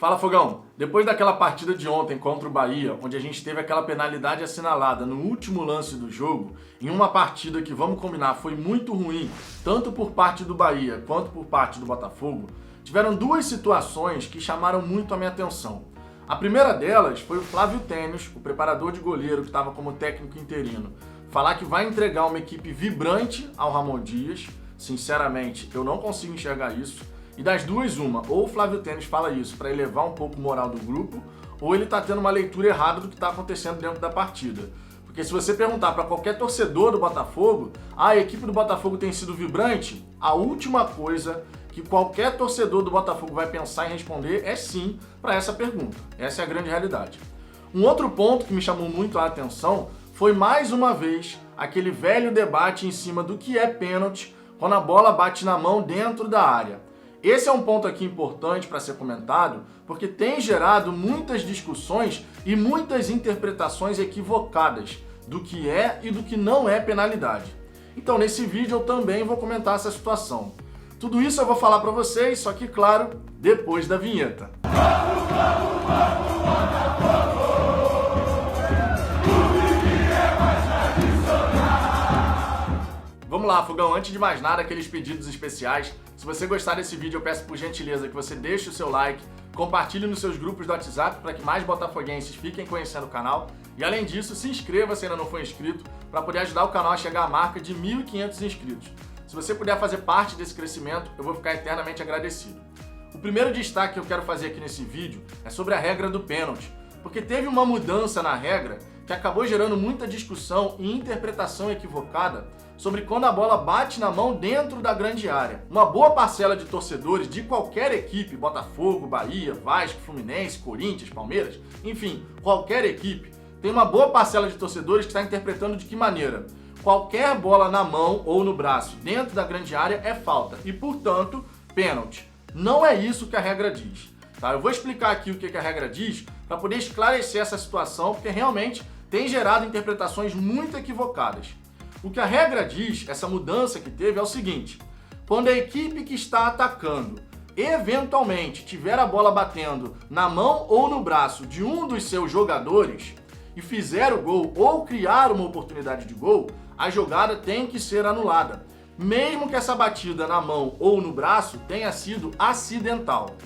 Fala, Fogão! Depois daquela partida de ontem contra o Bahia, onde a gente teve aquela penalidade assinalada no último lance do jogo, em uma partida que, vamos combinar, foi muito ruim, tanto por parte do Bahia quanto por parte do Botafogo, tiveram duas situações que chamaram muito a minha atenção. A primeira delas foi o Flávio Tênis, o preparador de goleiro que estava como técnico interino, falar que vai entregar uma equipe vibrante ao Ramon Dias. Sinceramente, eu não consigo enxergar isso. E das duas, uma, ou o Flávio Tênis fala isso para elevar um pouco o moral do grupo, ou ele está tendo uma leitura errada do que está acontecendo dentro da partida. Porque se você perguntar para qualquer torcedor do Botafogo, a equipe do Botafogo tem sido vibrante, a última coisa que qualquer torcedor do Botafogo vai pensar em responder é sim para essa pergunta. Essa é a grande realidade. Um outro ponto que me chamou muito a atenção foi mais uma vez aquele velho debate em cima do que é pênalti quando a bola bate na mão dentro da área. Esse é um ponto aqui importante para ser comentado, porque tem gerado muitas discussões e muitas interpretações equivocadas do que é e do que não é penalidade. Então, nesse vídeo eu também vou comentar essa situação. Tudo isso eu vou falar para vocês, só que, claro, depois da vinheta. Vamos lá, Fogão, antes de mais nada, aqueles pedidos especiais. Se você gostar desse vídeo, eu peço por gentileza que você deixe o seu like, compartilhe nos seus grupos do WhatsApp para que mais botafoguenses fiquem conhecendo o canal. E além disso, se inscreva se ainda não for inscrito, para poder ajudar o canal a chegar à marca de 1.500 inscritos. Se você puder fazer parte desse crescimento, eu vou ficar eternamente agradecido. O primeiro destaque que eu quero fazer aqui nesse vídeo é sobre a regra do pênalti, porque teve uma mudança na regra que acabou gerando muita discussão e interpretação equivocada sobre quando a bola bate na mão dentro da grande área. Uma boa parcela de torcedores de qualquer equipe, Botafogo, Bahia, Vasco, Fluminense, Corinthians, Palmeiras, enfim, qualquer equipe, tem uma boa parcela de torcedores que está interpretando de que maneira? Qualquer bola na mão ou no braço dentro da grande área é falta e, portanto, pênalti. Não é isso que a regra diz. Tá? Eu vou explicar aqui o que a regra diz para poder esclarecer essa situação, porque realmente tem gerado interpretações muito equivocadas. O que a regra diz, essa mudança que teve, é o seguinte: quando a equipe que está atacando eventualmente tiver a bola batendo na mão ou no braço de um dos seus jogadores e fizer o gol ou criar uma oportunidade de gol, a jogada tem que ser anulada, mesmo que essa batida na mão ou no braço tenha sido acidental.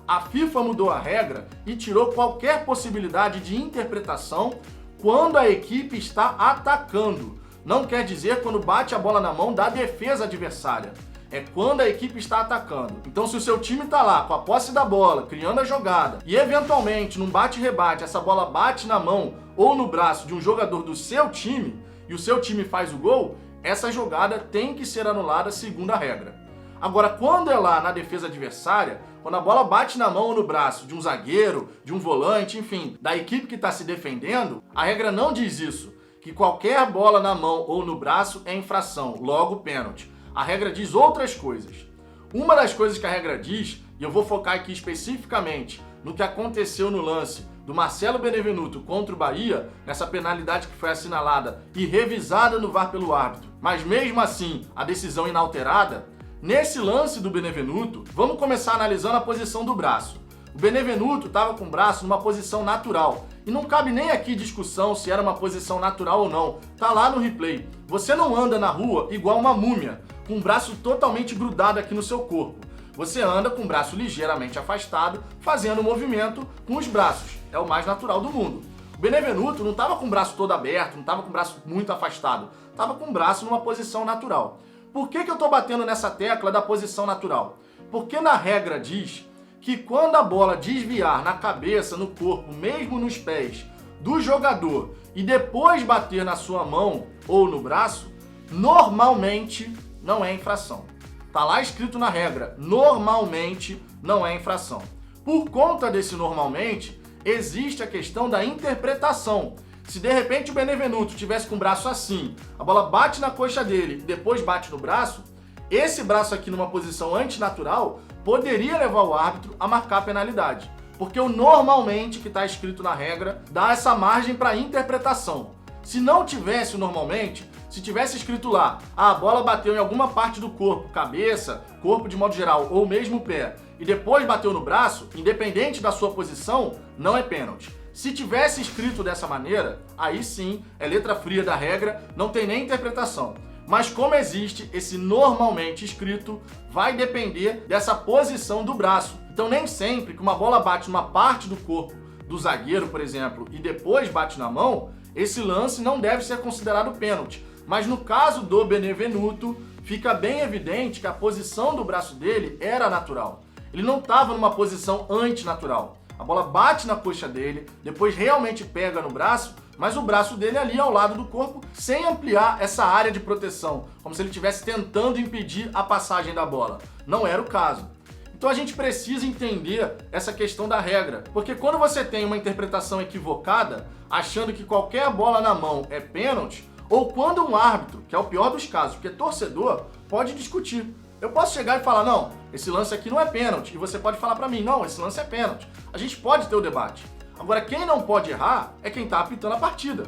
A FIFA mudou a regra e tirou qualquer possibilidade de interpretação quando a equipe está atacando. Não quer dizer quando bate a bola na mão da defesa adversária. É quando a equipe está atacando. Então, se o seu time está lá com a posse da bola, criando a jogada, e eventualmente num bate-rebate essa bola bate na mão ou no braço de um jogador do seu time, e o seu time faz o gol, essa jogada tem que ser anulada segundo a regra. Agora, quando é lá na defesa adversária, quando a bola bate na mão ou no braço de um zagueiro, de um volante, enfim, da equipe que está se defendendo, a regra não diz isso, que qualquer bola na mão ou no braço é infração, logo pênalti. A regra diz outras coisas. Uma das coisas que a regra diz, e eu vou focar aqui especificamente no que aconteceu no lance do Marcelo Benevenuto contra o Bahia, nessa penalidade que foi assinalada e revisada no VAR pelo árbitro, mas mesmo assim a decisão inalterada. Nesse lance do Benevenuto, vamos começar analisando a posição do braço. O Benevenuto estava com o braço numa posição natural. E não cabe nem aqui discussão se era uma posição natural ou não. Tá lá no replay. Você não anda na rua igual uma múmia, com o braço totalmente grudado aqui no seu corpo. Você anda com o braço ligeiramente afastado, fazendo movimento com os braços. É o mais natural do mundo. O Benevenuto não estava com o braço todo aberto, não estava com o braço muito afastado. Estava com o braço numa posição natural. Por que eu estou batendo nessa tecla da posição natural? Porque na regra diz que quando a bola desviar na cabeça, no corpo, mesmo nos pés do jogador e depois bater na sua mão ou no braço, normalmente não é infração. Tá lá escrito na regra, normalmente não é infração. Por conta desse normalmente, existe a questão da interpretação. Se de repente o Benevenuto tivesse com o braço assim, a bola bate na coxa dele e depois bate no braço, esse braço aqui numa posição antinatural poderia levar o árbitro a marcar a penalidade. Porque o normalmente que está escrito na regra dá essa margem para interpretação. Se não tivesse o normalmente, se tivesse escrito lá, a bola bateu em alguma parte do corpo, cabeça, corpo de modo geral, ou mesmo pé, e depois bateu no braço, independente da sua posição, não é pênalti. Se tivesse escrito dessa maneira, aí sim é letra fria da regra, não tem nem interpretação. Mas como existe esse normalmente escrito, vai depender dessa posição do braço. Então nem sempre que uma bola bate numa parte do corpo do zagueiro, por exemplo, e depois bate na mão, esse lance não deve ser considerado pênalti. Mas no caso do Benevenuto, fica bem evidente que a posição do braço dele era natural. Ele não estava numa posição antinatural. A bola bate na coxa dele, depois realmente pega no braço, mas o braço dele ali ao lado do corpo, sem ampliar essa área de proteção, como se ele estivesse tentando impedir a passagem da bola. Não era o caso. Então a gente precisa entender essa questão da regra, porque quando você tem uma interpretação equivocada, achando que qualquer bola na mão é pênalti, ou quando um árbitro, que é o pior dos casos, porque torcedor pode discutir. Eu posso chegar e falar, não, esse lance aqui não é pênalti, e você pode falar pra mim, não, esse lance é pênalti. A gente pode ter o debate. Agora, quem não pode errar é quem tá apitando a partida.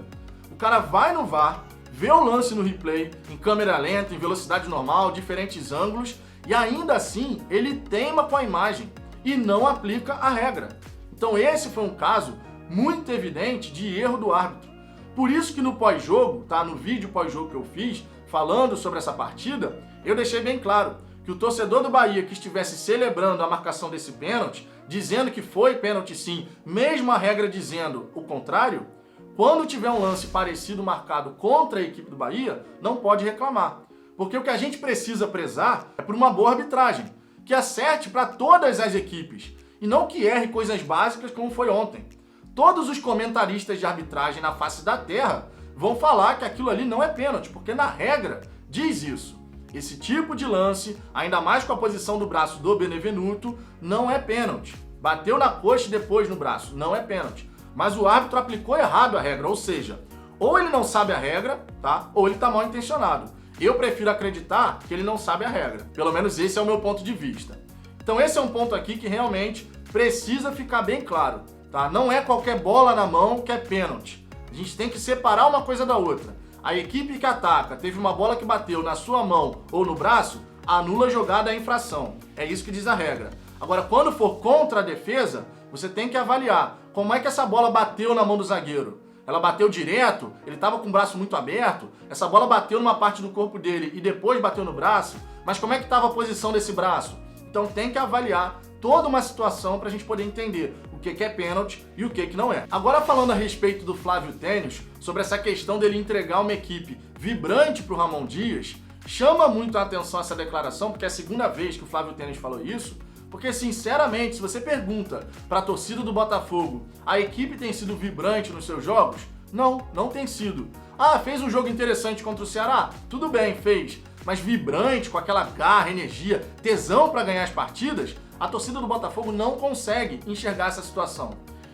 O cara vai no VAR, vê o lance no replay, em câmera lenta, em velocidade normal, diferentes ângulos, e ainda assim ele teima com a imagem e não aplica a regra. Então esse foi um caso muito evidente de erro do árbitro. Por isso que no pós-jogo, tá, no vídeo pós-jogo que eu fiz, falando sobre essa partida, eu deixei bem claro que o torcedor do Bahia que estivesse celebrando a marcação desse pênalti, dizendo que foi pênalti sim, mesmo a regra dizendo o contrário, quando tiver um lance parecido marcado contra a equipe do Bahia, não pode reclamar. Porque o que a gente precisa prezar é por uma boa arbitragem, que acerte para todas as equipes, e não que erre coisas básicas como foi ontem. Todos os comentaristas de arbitragem na face da terra vão falar que aquilo ali não é pênalti, porque na regra diz isso. Esse tipo de lance, ainda mais com a posição do braço do Benevenuto, não é pênalti. Bateu na coxa e depois no braço, não é pênalti. Mas o árbitro aplicou errado a regra, ou seja, ou ele não sabe a regra, tá? Ou ele está mal intencionado. Eu prefiro acreditar que ele não sabe a regra. Pelo menos esse é o meu ponto de vista. Então esse é um ponto aqui que realmente precisa ficar bem claro, tá? Não é qualquer bola na mão que é pênalti. A gente tem que separar uma coisa da outra. A equipe que ataca teve uma bola que bateu na sua mão ou no braço, anula a jogada a infração. É isso que diz a regra. Agora, quando for contra a defesa, você tem que avaliar como é que essa bola bateu na mão do zagueiro. Ela bateu direto, ele estava com o braço muito aberto, essa bola bateu numa parte do corpo dele e depois bateu no braço, mas como é que estava a posição desse braço? Então tem que avaliar toda uma situação para a gente poder entender o que é pênalti e o que não é. Agora falando a respeito do Flávio Tênis, sobre essa questão dele entregar uma equipe vibrante para o Ramon Dias, chama muito a atenção essa declaração, porque é a segunda vez que o Flávio Tênis falou isso, porque, sinceramente, se você pergunta para a torcida do Botafogo, a equipe tem sido vibrante nos seus jogos? Não, não tem sido. Ah, fez um jogo interessante contra o Ceará? Tudo bem, fez. Mas vibrante, com aquela garra, energia, tesão para ganhar as partidas, a torcida do Botafogo não consegue enxergar essa situação.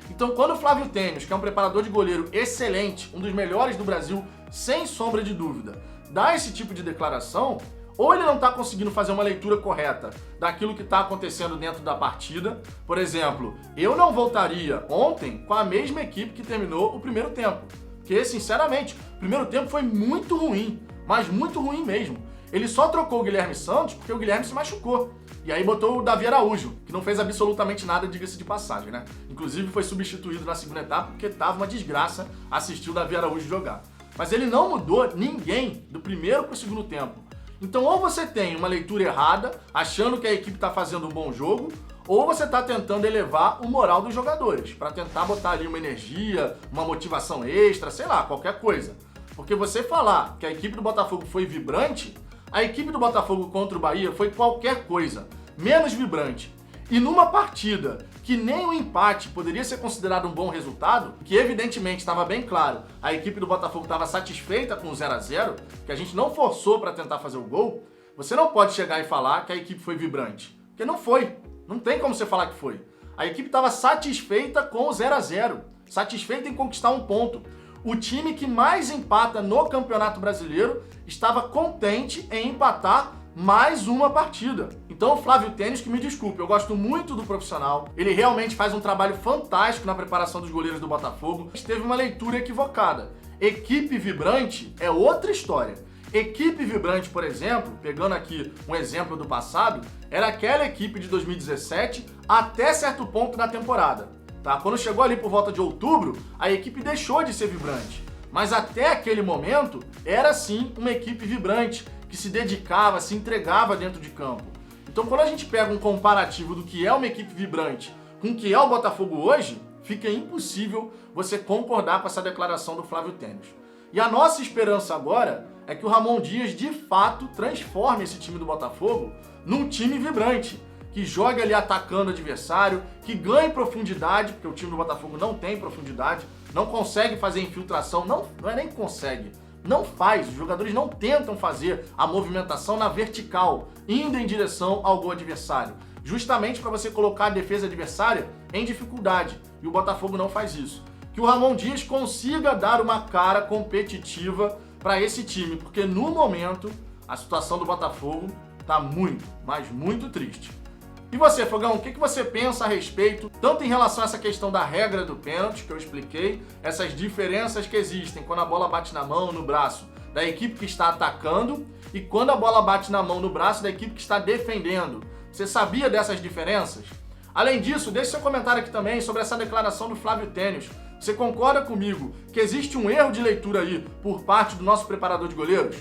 Então, quando o Flávio Tênis, que é um preparador de goleiro excelente, um dos melhores do Brasil, sem sombra de dúvida, dá esse tipo de declaração, ou ele não está conseguindo fazer uma leitura correta daquilo que está acontecendo dentro da partida. Por exemplo, eu não voltaria ontem com a mesma equipe que terminou o primeiro tempo. Porque, sinceramente, o primeiro tempo foi muito ruim, mas muito ruim mesmo. Ele só trocou o Guilherme Santos porque o Guilherme se machucou. E aí botou o Davi Araújo, que não fez absolutamente nada, diga-se de passagem, né? Inclusive foi substituído na segunda etapa porque tava uma desgraça assistir o Davi Araújo jogar. Mas ele não mudou ninguém do primeiro para o segundo tempo. Então, ou você tem uma leitura errada, achando que a equipe está fazendo um bom jogo, ou você está tentando elevar o moral dos jogadores, para tentar botar ali uma energia, uma motivação extra, sei lá, qualquer coisa. Porque você falar que a equipe do Botafogo foi vibrante, a equipe do Botafogo contra o Bahia foi qualquer coisa, menos vibrante. E numa partida que nem o empate poderia ser considerado um bom resultado, que evidentemente estava bem claro, a equipe do Botafogo estava satisfeita com o 0-0, que a gente não forçou para tentar fazer o gol, você não pode chegar e falar que a equipe foi vibrante. Porque não foi. Não tem como você falar que foi. A equipe estava satisfeita com o 0-0, satisfeita em conquistar um ponto. O time que mais empata no Campeonato Brasileiro estava contente em empatar mais uma partida. Então, o Flávio Tênis, que me desculpe, eu gosto muito do profissional, ele realmente faz um trabalho fantástico na preparação dos goleiros do Botafogo, mas teve uma leitura equivocada. Equipe vibrante é outra história. Equipe vibrante, por exemplo, pegando aqui um exemplo do passado, era aquela equipe de 2017 até certo ponto da temporada. Tá? Quando chegou ali por volta de outubro, a equipe deixou de ser vibrante. Mas até aquele momento, era sim uma equipe vibrante, que se dedicava, se entregava dentro de campo. Então quando a gente pega um comparativo do que é uma equipe vibrante com o que é o Botafogo hoje, fica impossível você concordar com essa declaração do Flávio Tênis. E a nossa esperança agora é que o Ramon Dias, de fato, transforme esse time do Botafogo num time vibrante, que jogue ali atacando o adversário, que ganhe profundidade, porque o time do Botafogo não tem profundidade, não consegue fazer infiltração, não é nem que consegue, não faz, os jogadores não tentam fazer a movimentação na vertical, indo em direção ao gol adversário, justamente para você colocar a defesa adversária em dificuldade, e o Botafogo não faz isso. Que o Ramon Dias consiga dar uma cara competitiva para esse time, porque no momento a situação do Botafogo está muito, mas muito triste. E você, Fogão, o que você pensa a respeito, tanto em relação a essa questão da regra do pênalti, que eu expliquei, essas diferenças que existem quando a bola bate na mão, no braço da equipe que está atacando e quando a bola bate na mão, no braço da equipe que está defendendo. Você sabia dessas diferenças? Além disso, deixe seu comentário aqui também sobre essa declaração do Flávio Tênis. Você concorda comigo que existe um erro de leitura aí por parte do nosso preparador de goleiros?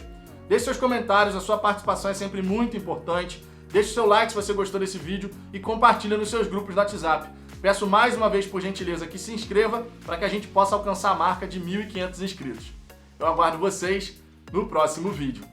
Deixe seus comentários, a sua participação é sempre muito importante. Deixe seu like se você gostou desse vídeo e compartilhe nos seus grupos do WhatsApp. Peço mais uma vez, por gentileza, que se inscreva para que a gente possa alcançar a marca de 1.500 inscritos. Eu aguardo vocês no próximo vídeo.